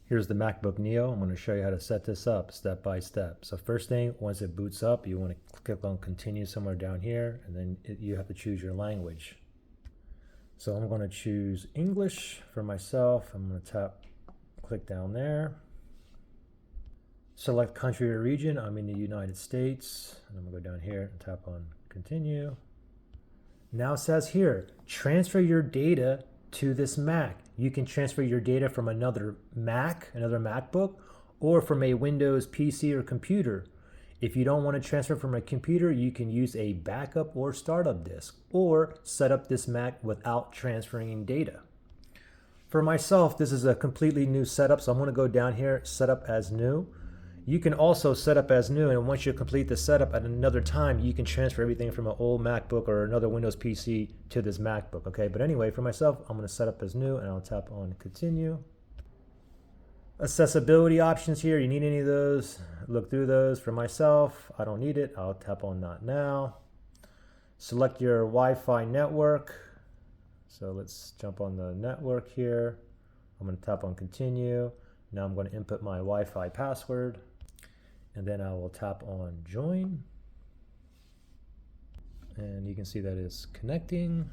Here's the MacBook Neo. I'm going to show you how to set this up step by step. So first thing, once it boots up, you want to click on continue somewhere down here, and then you have to choose your language. So I'm going to choose English for myself. I'm going to click down there. Select country or region. I'm in the United States. And I'm going to go down here and tap on continue. Now it says here, transfer your data to this Mac. You can transfer your data from another Mac, another MacBook, or from a Windows PC or computer. If you don't want to transfer from a computer, you can use a backup or startup disk, or set up this Mac without transferring data. For myself, this is a completely new setup, so I'm going to go down here, set up as new. You can also set up as new, and once you complete the setup at another time, you can transfer everything from an old MacBook or another Windows PC to this MacBook, okay? But anyway, for myself, I'm going to set up as new, and I'll tap on continue. Accessibility options here, you need any of those, look through those. For myself, I don't need it. I'll tap on not now. Select your Wi-Fi network. So let's jump on the network here. I'm going to tap on continue. Now I'm going to input my Wi-Fi password. And then I will tap on join. And you can see that it's connecting.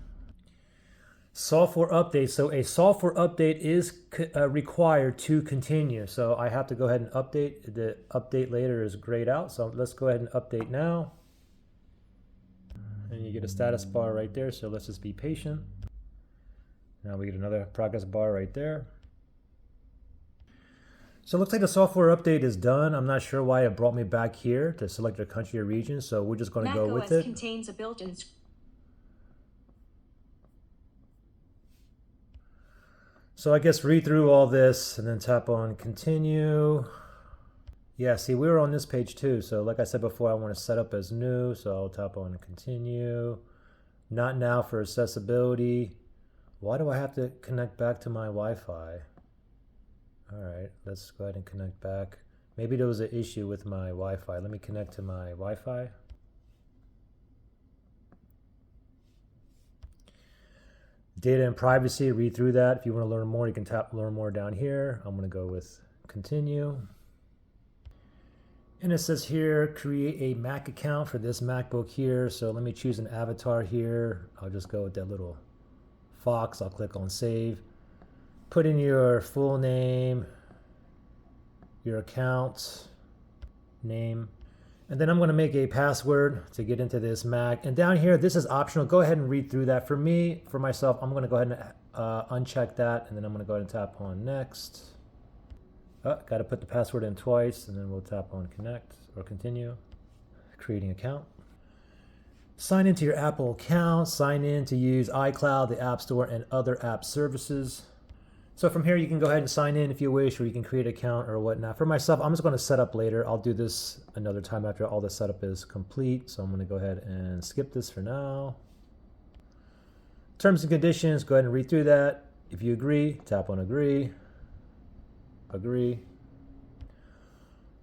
Software update. So a software update is required to continue. So I have to go ahead and update. The update later is grayed out. So let's go ahead and update now. And you get a status bar right there. So let's just be patient. Now we get another progress bar right there. So it looks like the software update is done. I'm not sure why it brought me back here to select your country or region, so we're just going to go with it. Contains a built-in. So I guess read through all this and then tap on continue. Yeah, see, we were on this page too. So like I said before, I want to set up as new, so I'll tap on continue. Not now for accessibility. Why do I have to connect back to my Wi-Fi? All right, let's go ahead and connect back. Maybe there was an issue with my Wi-Fi. Let me connect to my Wi-Fi. Data and privacy, read through that. If you want to learn more, you can tap learn more down here. I'm going to go with continue. And it says here, create a Mac account for this MacBook here. So let me choose an avatar here. I'll just go with that little fox. I'll click on save. Put in your full name, your account name, and then I'm going to make a password to get into this Mac. And down here, this is optional. Go ahead and read through that. For me, for myself, I'm going to go ahead and uncheck that, and then I'm going to go ahead and tap on next. Oh, got to put the password in twice, and then we'll tap on connect or continue. Creating account. Sign into your Apple account. Sign in to use iCloud, the App Store, and other app services. So from here, you can go ahead and sign in if you wish, or you can create an account or whatnot. For myself, I'm just going to set up later. I'll do this another time after all the setup is complete. So I'm going to go ahead and skip this for now. Terms and conditions, go ahead and read through that. If you agree, tap on agree. Agree.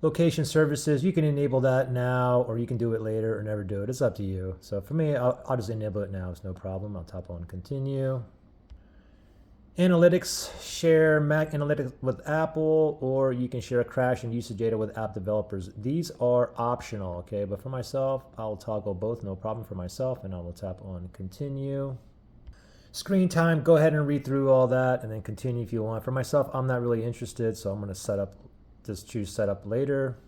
Location services, you can enable that now, or you can do it later or never do it. It's up to you. So for me, I'll just enable it now. It's no problem. I'll tap on continue. Analytics, share Mac Analytics with Apple, or you can share crash and usage data with app developers. These are optional, okay? But for myself, I'll toggle both, no problem for myself, and I will tap on continue. Screen time, go ahead and read through all that and then continue if you want. For myself, I'm not really interested, so I'm going to just choose setup later.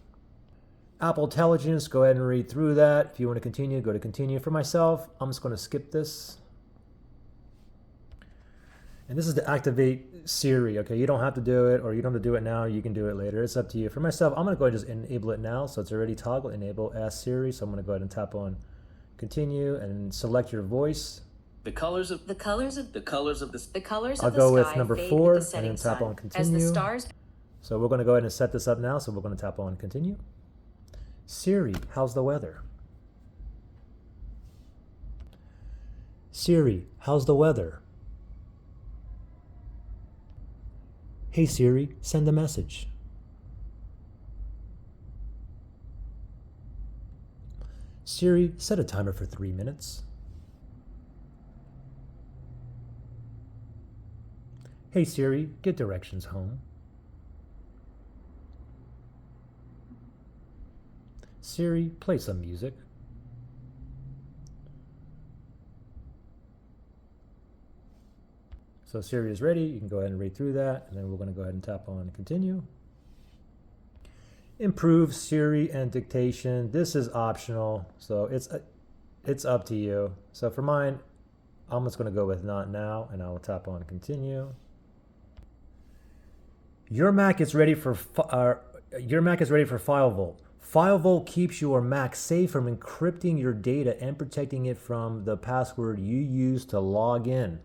Apple Intelligence, go ahead and read through that. If you want to continue, go to continue. For myself, I'm just going to skip this. And this is to activate Siri, okay? You don't have to do it, or you don't have to do it now. You can do it later. It's up to you. For myself, I'm going to go ahead and just enable it now. So it's already toggled, enable Ask Siri. So I'm going to go ahead and tap on continue and select your voice. The colors of the I'll go with number 4 and then tap on continue. As the stars. So we're going to go ahead and set this up now. So we're going to tap on continue. Siri, how's the weather? Siri, how's the weather? Hey Siri, send a message. Siri, set a timer for 3 minutes. Hey Siri, get directions home. Siri, play some music. So Siri is ready. You can go ahead and read through that, and then we're going to go ahead and tap on continue. Improve Siri and dictation. This is optional, so it's up to you. So for mine, I'm just going to go with not now, and I will tap on continue. Your Mac is ready for FileVault. FileVault keeps your Mac safe from encrypting your data and protecting it from the password you use to log in.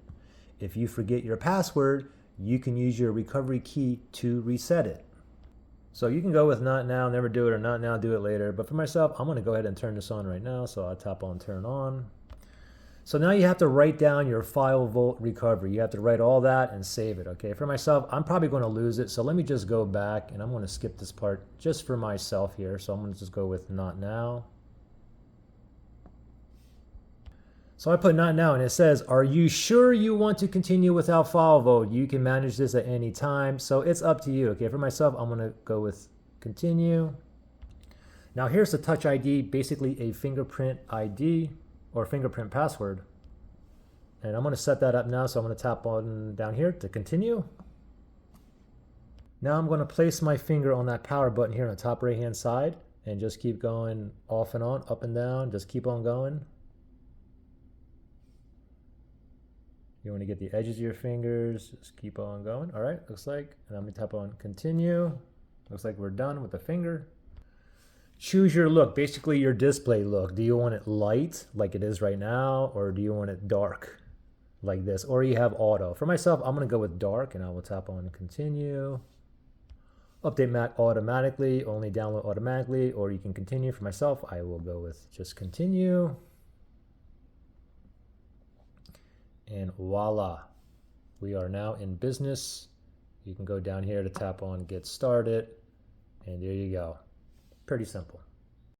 If you forget your password, you can use your recovery key to reset it. So you can go with not now, never do it, or not now, do it later. But for myself, I'm going to go ahead and turn this on right now. So I'll tap on turn on. So now you have to write down your FileVault recovery. You have to write all that and save it, okay? For myself, I'm probably going to lose it. So let me just go back, and I'm going to skip this part just for myself here. So I'm going to just go with not now. So I put not now, and it says, are you sure you want to continue without FileVault? You can manage this at any time. So it's up to you, okay? For myself, I'm going to go with continue. Now here's the Touch ID, basically a fingerprint ID or fingerprint password. And I'm going to set that up now. So I'm going to tap on down here to continue. Now I'm going to place my finger on that power button here on the top right hand side and just keep going off and on, up and down. Just keep on going. You want to get the edges of your fingers, just keep on going. All right, looks like, and I'm going to tap on continue. Looks like we're done with the finger. Choose your look, basically your display look. Do you want it light like it is right now, or do you want it dark like this, or you have auto? For myself, I'm going to go with dark, and I will tap on continue. Update Mac automatically, only download automatically, or you can continue. For myself, I will go with just continue. And voila, we are now in business. You can go down here to tap on get started, and there you go. Pretty simple.